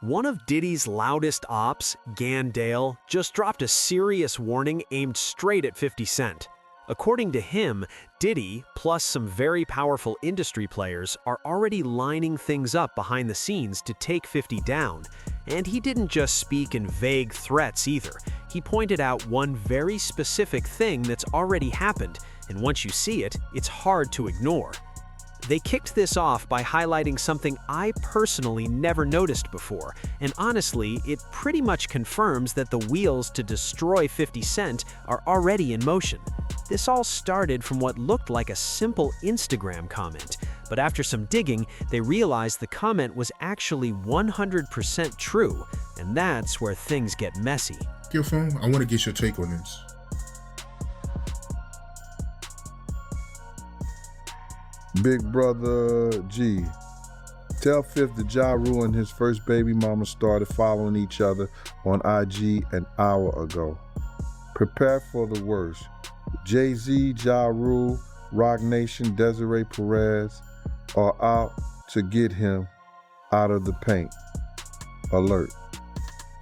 One of Diddy's loudest ops, Gan Dale, just dropped a serious warning aimed straight at 50 Cent. According to him, Diddy, plus some very powerful industry players, are already lining things up behind the scenes to take 50 down. And he didn't just speak in vague threats either. He pointed out one very specific thing that's already happened, and once you see it, it's hard to ignore. They kicked this off by highlighting something I personally never noticed before, and honestly, it pretty much confirms that the wheels to destroy 50 Cent are already in motion. This all started from what looked like a simple Instagram comment, but after some digging, they realized the comment was actually 100% true, and that's where things get messy. Your phone, I want to get your take on this. Big Brother G, tell Fifth that Ja Rule and his first baby mama started following each other on IG an hour ago. Prepare for the worst. Jay-Z, Ja Rule, Roc Nation, Desiree Perez are out to get him out of the paint. Alert.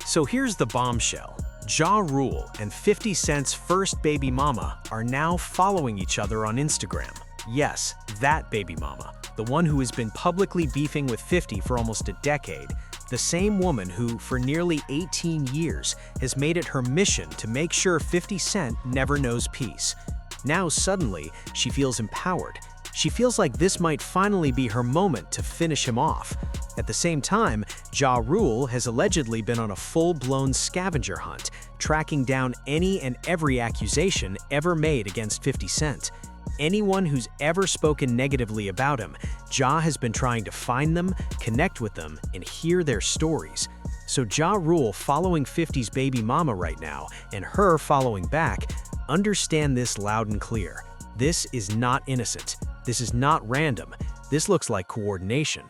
So here's the bombshell. Ja Rule and 50 Cent's first baby mama are now following each other on Instagram. Yes, that baby mama, the one who has been publicly beefing with 50 for almost a decade, the same woman who, for nearly 18 years, has made it her mission to make sure 50 Cent never knows peace. Now suddenly, she feels empowered. She feels like this might finally be her moment to finish him off. At the same time, Ja Rule has allegedly been on a full-blown scavenger hunt, tracking down any and every accusation ever made against 50 Cent. Anyone who's ever spoken negatively about him, Ja has been trying to find them, connect with them, and hear their stories. So Ja Rule following 50's baby mama right now, and her following back, understand this loud and clear. This is not innocent. This is not random. This looks like coordination.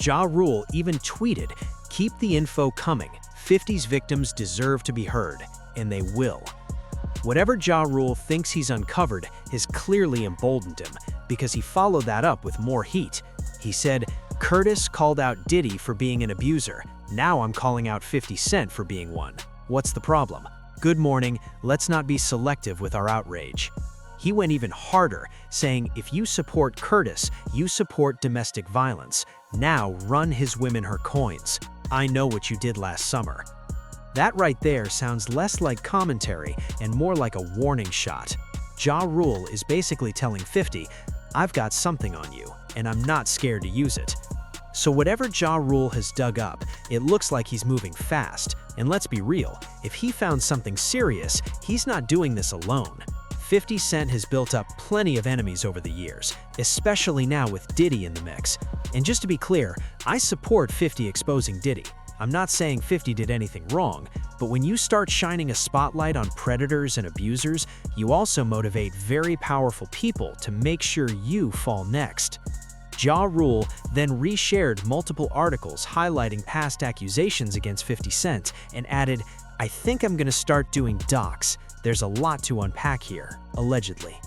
Ja Rule even tweeted, "Keep the info coming. 50's victims deserve to be heard, and they will." Whatever Ja Rule thinks he's uncovered has clearly emboldened him, because he followed that up with more heat. He said, "Curtis called out Diddy for being an abuser. Now I'm calling out 50 Cent for being one. What's the problem? Good morning, let's not be selective with our outrage." He went even harder, saying, "If you support Curtis, you support domestic violence. Now run his women her coins. I know what you did last summer." That right there sounds less like commentary and more like a warning shot. Ja Rule is basically telling 50, "I've got something on you, and I'm not scared to use it." So whatever Ja Rule has dug up, it looks like he's moving fast. And let's be real, if he found something serious, he's not doing this alone. 50 Cent has built up plenty of enemies over the years, especially now with Diddy in the mix. And just to be clear, I support 50 exposing Diddy. I'm not saying 50 did anything wrong, but when you start shining a spotlight on predators and abusers, you also motivate very powerful people to make sure you fall next. Ja Rule then reshared multiple articles highlighting past accusations against 50 Cent and added, "I think I'm gonna start doing docs. There's a lot to unpack here," allegedly.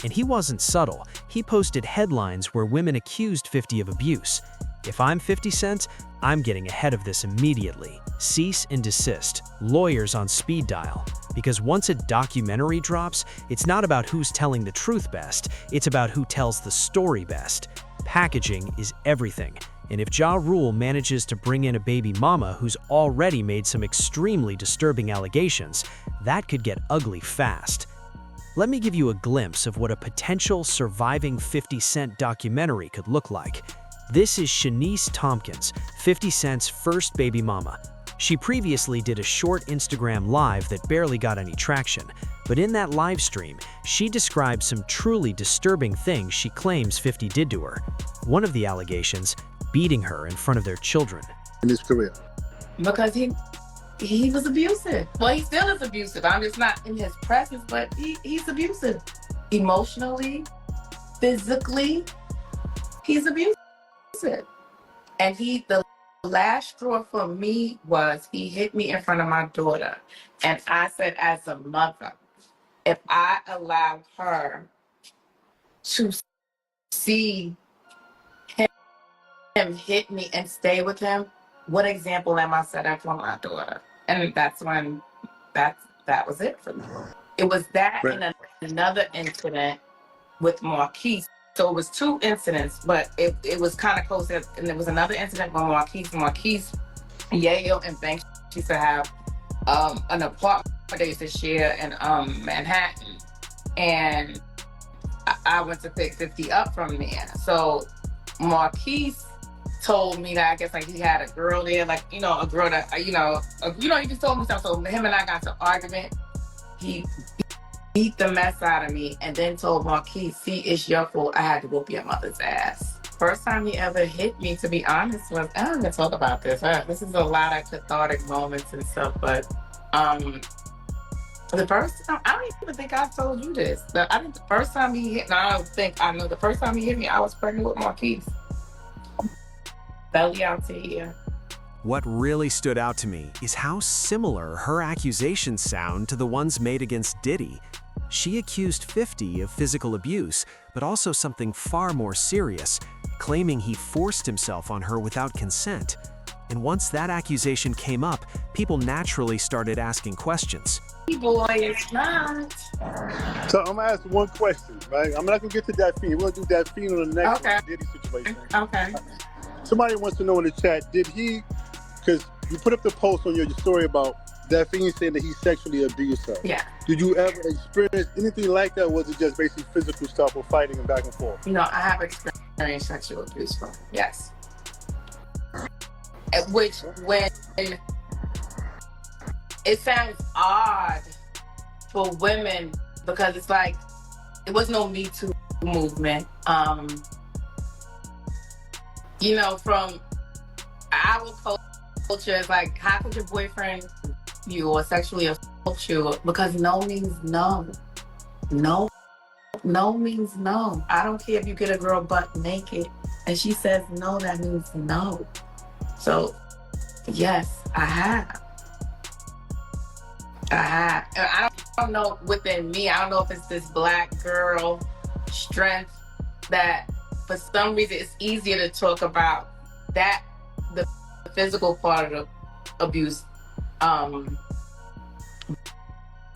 And he wasn't subtle. He posted headlines where women accused 50 of abuse. If I'm 50 Cent, I'm getting ahead of this immediately. Cease and desist. Lawyers on speed dial. Because once a documentary drops, it's not about who's telling the truth best, it's about who tells the story best. Packaging is everything. And if Ja Rule manages to bring in a baby mama who's already made some extremely disturbing allegations, that could get ugly fast. Let me give you a glimpse of what a potential surviving 50 Cent documentary could look like. This is Shanice Tompkins, 50 Cent's first baby mama. She previously did a short Instagram live that barely got any traction, but in that live stream, she described some truly disturbing things she claims 50 did to her. One of the allegations, beating her in front of their children. In his career. Because he was abusive. Well, he still is abusive. I'm just not in his presence, but he's abusive. Emotionally, physically, he's abusive. And the last straw for me was he hit me in front of my daughter. And I said, as a mother, if I allow her to see him hit me and stay with him, what example am I setting for my daughter? And that's when that was it for me. It was that Right. and another incident with Marquise. So it was two incidents, but it was kind of close. And there was another incident with Marquise, Yale, and Banks used to have an apartment they used to share in Manhattan. And I went to pick 50 up from there. So Marquise told me that I guess like he had a girl there, like, you know, a girl that, he just told me something. So him and I got to argument. He beat the mess out of me and then told Marquise, see, it's your fault. I had to whoop your mother's ass. First time he ever hit me, to be honest, was, I don't even talk about this. This is a lot of cathartic moments and stuff, but the first time, I don't even think I told you this. I think the first time he hit, I know the first time he hit me, I was pregnant with Marquise. Belly out to here. What really stood out to me is how similar her accusations sound to the ones made against Diddy. She accused 50 of physical abuse, but also something far more serious, claiming he forced himself on her without consent. And once that accusation came up, people naturally started asking questions. Boy, it's not. So I'm gonna ask one question, right? I'm not gonna get to that fee. We're gonna do that fee on the next Okay. one, Diddy situation. Okay. Somebody wants to know in the chat, did he, because you put up the post on your story about that thing saying that he sexually abused her. Yeah. Did you ever experience anything like that, or was it just basically physical stuff or fighting and back and forth? You know, I have experienced sexual abuse from him. Yes. Which, when it sounds odd for women, because it's like, it was no Me Too movement. You know, from our culture, it's like, how could your boyfriend you or sexually assault you? Because no means no. No means no. I don't care if you get a girl butt naked and she says no, that means no. So, yes, I have. And I don't know within me, I don't know if it's this Black girl strength that for some reason it's easier to talk about that, the physical part of the abuse.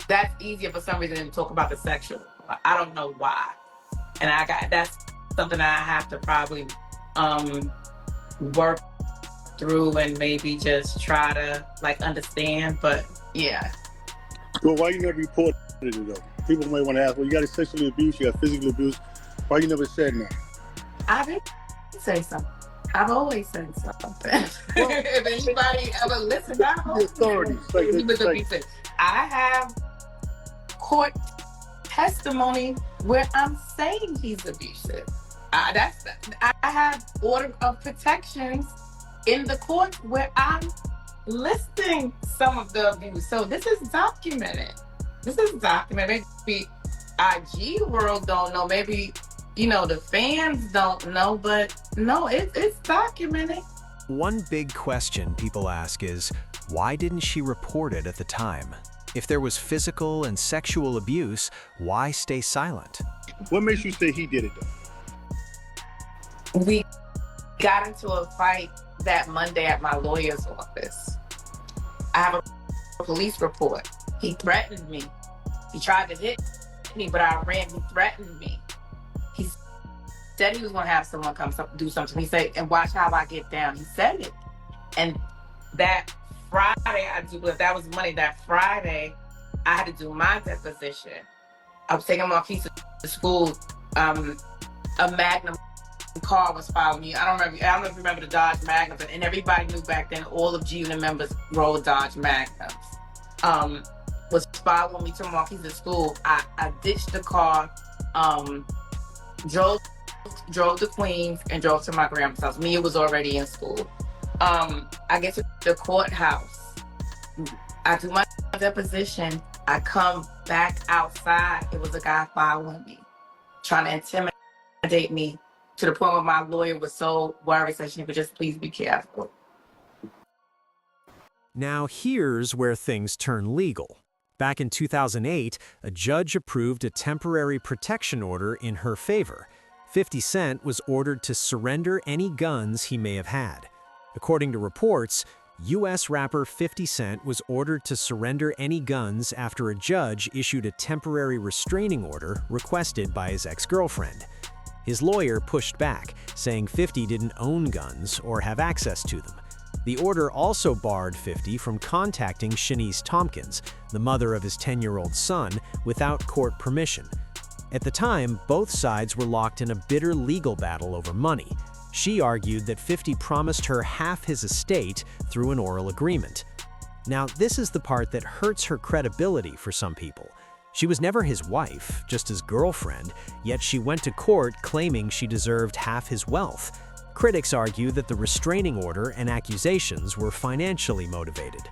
That's easier for some reason than to talk about the sexual. I don't know why. And that's something that I have to probably work through and maybe just try to like understand. But yeah. Well, why you never reported it though? People might want to ask, well, you got sexually abuse, you got physical abuse. Why you never said that? I didn't say something. I've always said something. If anybody ever listened, I hope The authorities, like, he was like- abusive. I have court testimony where I'm saying he's abusive. I have order of protections in the court where I'm listing some of the abuse. So this is documented. Maybe IG world don't know. Maybe, you know, the fans don't know, but no, it's documented. One big question people ask is, why didn't she report it at the time? If there was physical and sexual abuse, why stay silent? What makes you say he did it though? We got into a fight that Monday at my lawyer's office. I have a police report. He threatened me. He tried to hit me, but I ran. He threatened me. He said he was going to have someone come do something. He said, and watch how I get down. He said it. And that Friday, I do believe that was Monday. That Friday, I had to do my deposition. I was taking Marquise to school. A Magnum car was following me. I don't know if you remember the Dodge Magnums, and everybody knew back then all of G-Unit members rode Dodge Magnums. Was following me to Marquise's school. I ditched the car, drove to Queens and drove to my grandma's house. Mia was already in school. I get to the courthouse. I do my deposition. I come back outside. It was a guy following me, trying to intimidate me, to the point where my lawyer was so worried that she would just please be careful. Now here's where things turn legal. Back in 2008, a judge approved a temporary protection order in her favor. 50 Cent was ordered to surrender any guns he may have had. According to reports, U.S. rapper 50 Cent was ordered to surrender any guns after a judge issued a temporary restraining order requested by his ex-girlfriend. His lawyer pushed back, saying 50 didn't own guns or have access to them. The order also barred 50 from contacting Shanice Tompkins, the mother of his 10-year-old son, without court permission. At the time, both sides were locked in a bitter legal battle over money. She argued that 50 promised her half his estate through an oral agreement. Now, this is the part that hurts her credibility for some people. She was never his wife, just his girlfriend, yet she went to court claiming she deserved half his wealth. Critics argue that the restraining order and accusations were financially motivated.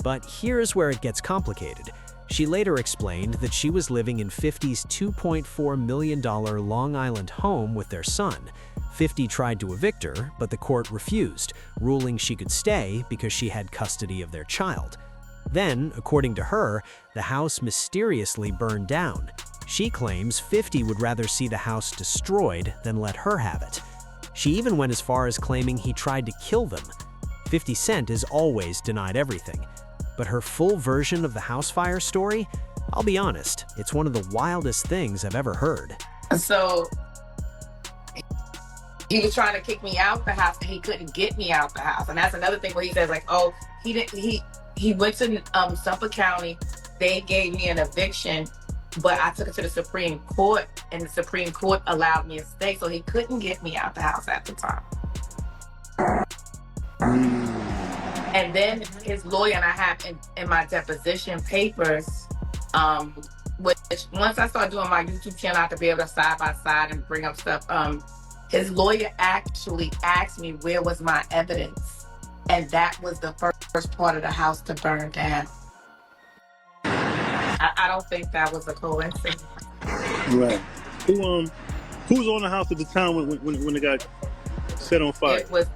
But here's where it gets complicated. She later explained that she was living in 50's $2.4 million Long Island home with their son. 50 tried to evict her, but the court refused, ruling she could stay because she had custody of their child. Then, according to her, the house mysteriously burned down. She claims 50 would rather see the house destroyed than let her have it. She even went as far as claiming he tried to kill them. 50 Cent has always denied everything. But her full version of the house fire story? I'll be honest, it's one of the wildest things I've ever heard. So he was trying to kick me out the house and he couldn't get me out the house. And that's another thing where he says like, oh, he went to Suffolk County. They gave me an eviction, but I took it to the Supreme Court and the Supreme Court allowed me to stay. So he couldn't get me out the house at the time. And then his lawyer, and I have in my deposition papers, which once I started doing my YouTube channel, I have to be able to side by side and bring up stuff. His lawyer actually asked me where was my evidence, and that was the first part of the house to burn down. I don't think that was a coincidence. Right. Who's on the house at the time when it got set on fire? It was.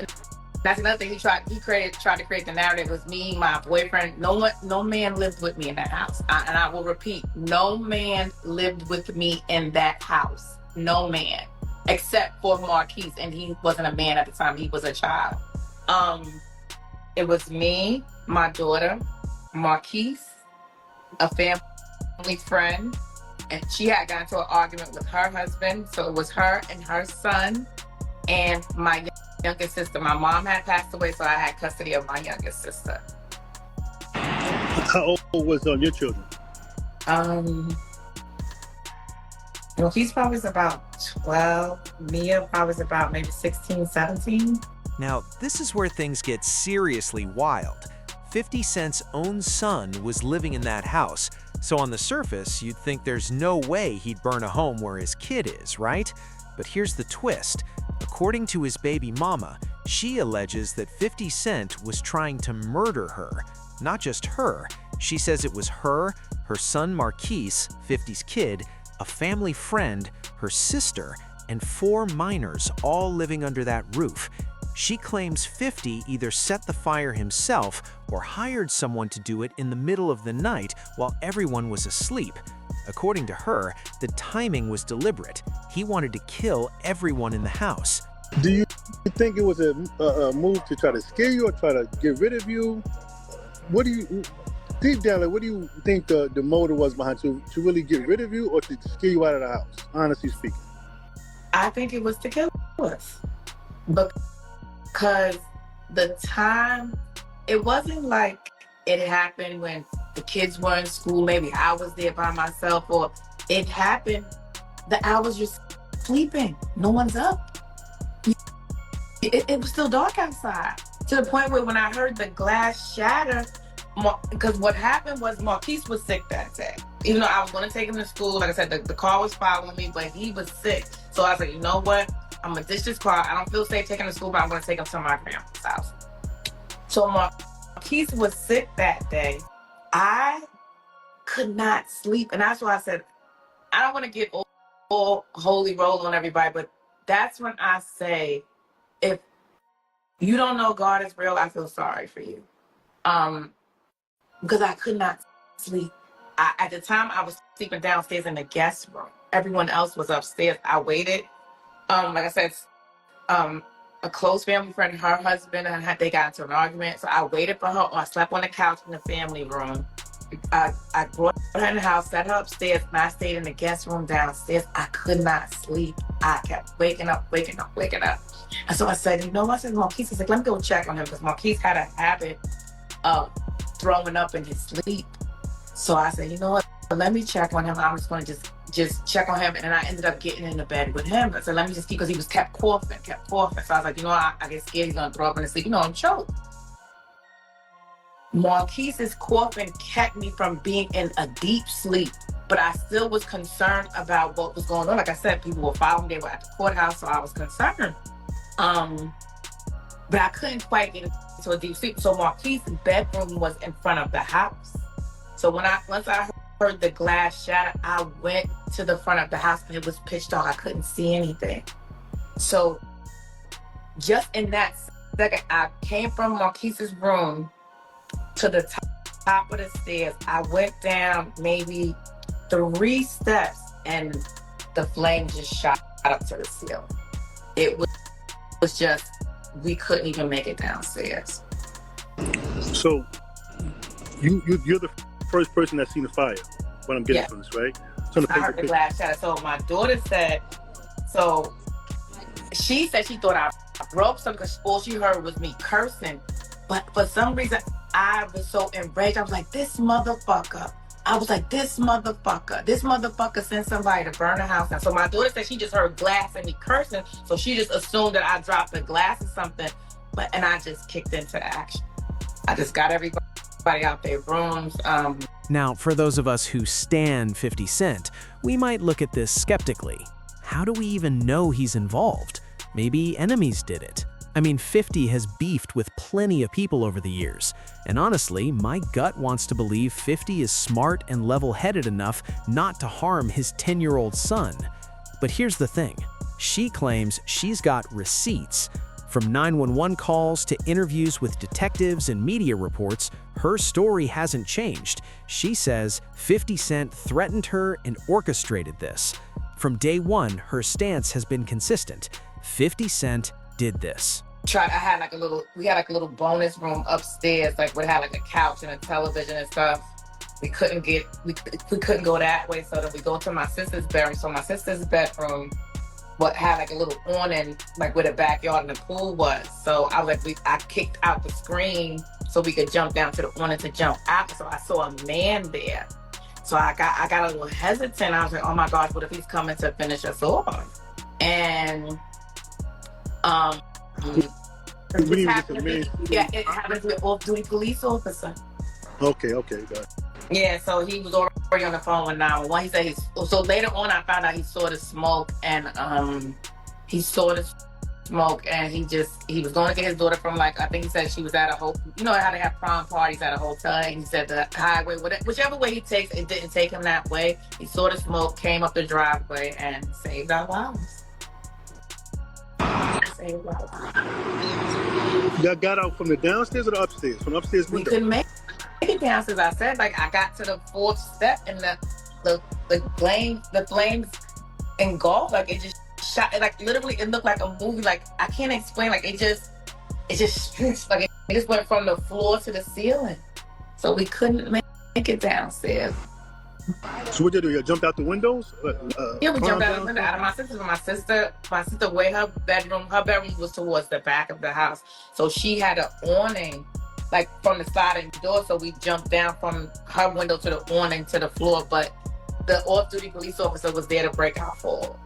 That's another thing. He tried to create the narrative. It was me, my boyfriend. No man lived with me in that house. And I will repeat, no man lived with me in that house. No man, except for Marquise, and he wasn't a man at the time. He was a child. It was me, my daughter, Marquise, a family friend, and she had gotten into an argument with her husband. So it was her and her son, and my youngest sister. My mom had passed away, so I had custody of my youngest sister. How old was your children? He's probably about 12. Mia probably was about maybe 16, 17. Now, this is where things get seriously wild. 50 Cent's own son was living in that house, so on the surface, you'd think there's no way he'd burn a home where his kid is, right? But here's the twist. According to his baby mama, she alleges that 50 Cent was trying to murder her. Not just her. She says it was her son Marquise, 50's kid, a family friend, her sister, and 4 minors all living under that roof. She claims 50 either set the fire himself or hired someone to do it in the middle of the night while everyone was asleep. According to her, the timing was deliberate. He wanted to kill everyone in the house. Do you think it was a move to try to scare you or try to get rid of you? What do you, deep down, like, what do you think the motive was behind to really get rid of you or to scare you out of the house, honestly speaking? I think it was to kill us. Because the time, it wasn't like it happened when the kids were in school, maybe I was there by myself, or it happened that I was just sleeping. No one's up. It was still dark outside, to the point where when I heard the glass shatter, because what happened was Marquise was sick that day. Even though I was going to take him to school, like I said, the car was following me, but he was sick. So I was like, you know what? I'm going to ditch this car. I don't feel safe taking him to school, but I'm going to take him to my grandma's house. So Marquise was sick that day. I could not sleep. And that's why I said, I don't want to get all holy roll on everybody, but that's when I say, if you don't know God is real, I feel sorry for you. Because I could not sleep. At the time, I was sleeping downstairs in the guest room. Everyone else was upstairs. I waited. Like I said, a close family friend, her husband, and they got into an argument. So I waited for her, or I slept on the couch in the family room. I brought her in the house, set her upstairs, and I stayed in the guest room downstairs. I could not sleep. I kept waking up. And so I said, you know what? I said, Marquise, I said, let me go check on him, because Marquise had a habit of throwing up in his sleep. So I said, you know what? Let me check on him. I'm just going to just check on him. And then I ended up getting into bed with him. I said, let me just keep, because he was kept coughing. So I was like, you know what? I get scared he's going to throw up in his sleep. You know, I'm choked. Marquise's coughing kept me from being in a deep sleep, but I still was concerned about what was going on. Like I said, people were following me. They were at the courthouse, so I was concerned. But I couldn't quite get into a deep sleep. So Marquise's bedroom was in front of the house. So once I heard the glass shatter, I went to the front of the house, and it was pitch dark. I couldn't see anything. So just in that second, I came from Marquise's room to the top of the stairs. I went down maybe 3 steps, and the flame just shot up to the ceiling. It was just, we couldn't even make it downstairs. So you're the first person that's seen the fire. What I'm getting from this, right? So I heard the glass shatter. So my daughter said, so she said she thought I broke something, because all she heard was me cursing. But for some reason, I was so enraged. I was like, this motherfucker. This motherfucker sent somebody to burn the house down. So my daughter said she just heard glass and me cursing. So she just assumed that I dropped the glass or something. And I just kicked into action. I just got everybody out their rooms. Now, for those of us who stan 50 Cent, we might look at this skeptically. How do we even know he's involved? Maybe enemies did it. I mean, 50 has beefed with plenty of people over the years, and honestly, my gut wants to believe 50 is smart and level-headed enough not to harm his 10-year-old son. But here's the thing. She claims she's got receipts. From 911 calls to interviews with detectives and media reports, her story hasn't changed. She says 50 Cent threatened her and orchestrated this. From day one, her stance has been consistent. 50 Cent did this. We had like a little bonus room upstairs, like we had like a couch and a television and stuff. We couldn't go that way, so then we go to my sister's bedroom. So my sister's bedroom had like a little awning, like where the backyard and the pool was. So I kicked out the screen so we could jump down to the awning to jump out. So I saw a man there. So I got a little hesitant. I was like, oh my gosh, what if he's coming to finish us off? And it happened to be an off-duty police officer. Okay, got it. Yeah, so he was already on the phone with 911. He said so later on I found out he saw the smoke, and he was going to get his daughter from, like, I think he said she was at a hotel. You know how they have prom parties at a hotel, and he said the highway, whichever way he takes, it didn't take him that way. He saw the smoke, came up the driveway, and saved our lives. Y'all got out from the downstairs or the upstairs? From upstairs window? We couldn't make it downstairs. I said, like, I got to the 4th step, and the flames engulfed. Like, it just shot. Like, literally, it looked like a movie. Like, I can't explain. Like, it just stretched. Like, it just went from the floor to the ceiling. So we couldn't make it downstairs. So what did you do? You jumped out the windows? Yeah, we jumped out the window. Out of my sister. My sister, where her bedroom was towards the back of the house. So she had an awning, like, from the sliding door. So we jumped down from her window to the awning to the floor. But the off-duty police officer was there to break our fall.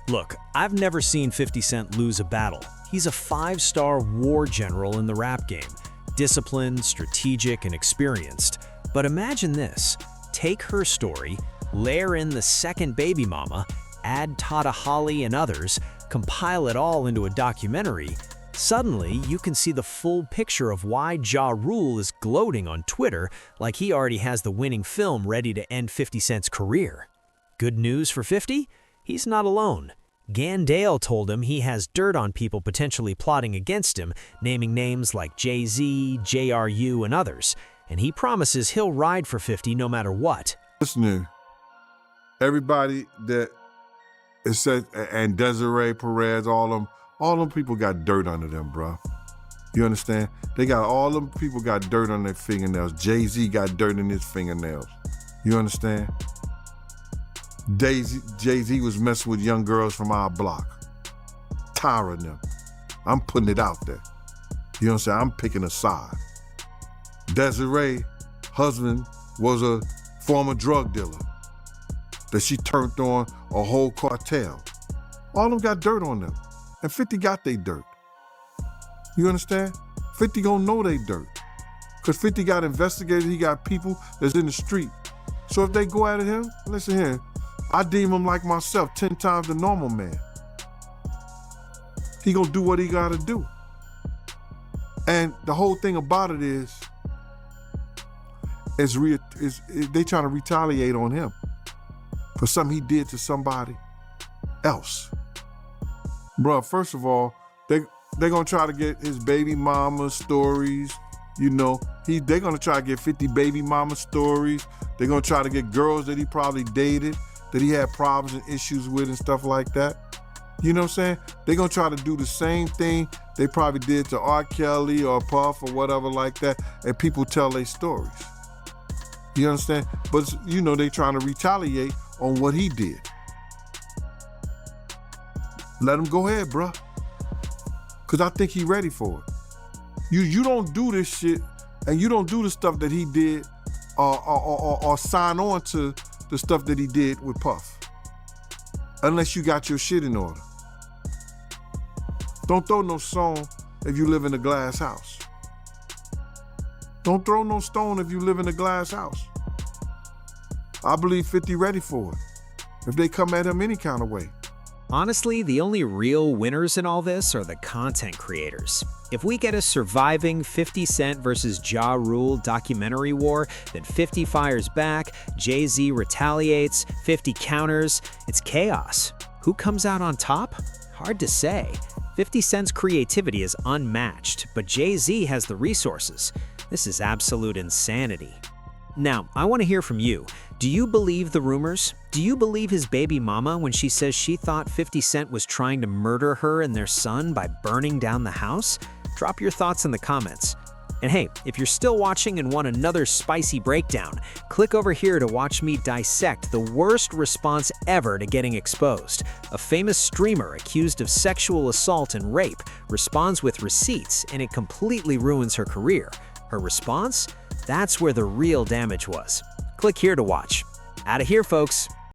Look, I've never seen 50 Cent lose a battle. He's a 5-star war general in the rap game. Disciplined, strategic, and experienced. But imagine this. Take her story, layer in the second baby mama, add Tata Holly and others, compile it all into a documentary. Suddenly, you can see the full picture of why Ja Rule is gloating on Twitter like he already has the winning film ready to end 50 Cent's career. Good news for 50? He's not alone. Gandale told him he has dirt on people potentially plotting against him, naming names like Jay-Z, JRU, and others. And he promises he'll ride for 50 no matter what. Listening, everybody that is said, and Desiree Perez, all All them people got dirt under them, bro. You understand? All them people got dirt on their fingernails. Jay-Z got dirt in his fingernails. You understand? Jay-Z was messing with young girls from our block. Tiring them. I'm putting it out there. You know what I'm saying? I'm picking a side. Desiree, husband, was a former drug dealer that she turned on a whole cartel. All of them got dirt on them. And 50 got they dirt. You understand? 50 gonna know they dirt. Because 50 got investigators, he got people that's in the street. So if they go at him, listen here, I deem him like myself, 10 times the normal man. He gonna do what he gotta do. And the whole thing about it is they trying to retaliate on him for something he did to somebody else. Bruh, first of all, they're gonna try to get his baby mama stories. You know, they're gonna try to get 50 baby mama stories. They're gonna try to get girls that he probably dated, that he had problems and issues with and stuff like that. You know what I'm saying? They're gonna try to do the same thing they probably did to R. Kelly or Puff or whatever like that, and people tell their stories. You understand? But, you know, they trying to retaliate on what he did. Let him go ahead, bruh. Because I think he ready for it. You don't do this shit, and you don't do the stuff that he did or sign on to the stuff that he did with Puff. Unless you got your shit in order. Don't throw no stone if you live in a glass house. Don't throw no stone if you live in a glass house. I believe 50 ready for it. If they come at him any kind of way. Honestly, the only real winners in all this are the content creators. If we get a surviving 50 Cent versus Ja Rule documentary war, then 50 fires back, Jay-Z retaliates, 50 counters, it's chaos. Who comes out on top? Hard to say. 50 Cent's creativity is unmatched, but Jay-Z has the resources. This is absolute insanity. Now, I want to hear from you. Do you believe the rumors? Do you believe his baby mama when she says she thought 50 Cent was trying to murder her and their son by burning down the house? Drop your thoughts in the comments. And hey, if you're still watching and want another spicy breakdown, click over here to watch me dissect the worst response ever to getting exposed. A famous streamer accused of sexual assault and rape responds with receipts, and it completely ruins her career. Her response? That's where the real damage was. Click here to watch. Out of here, folks.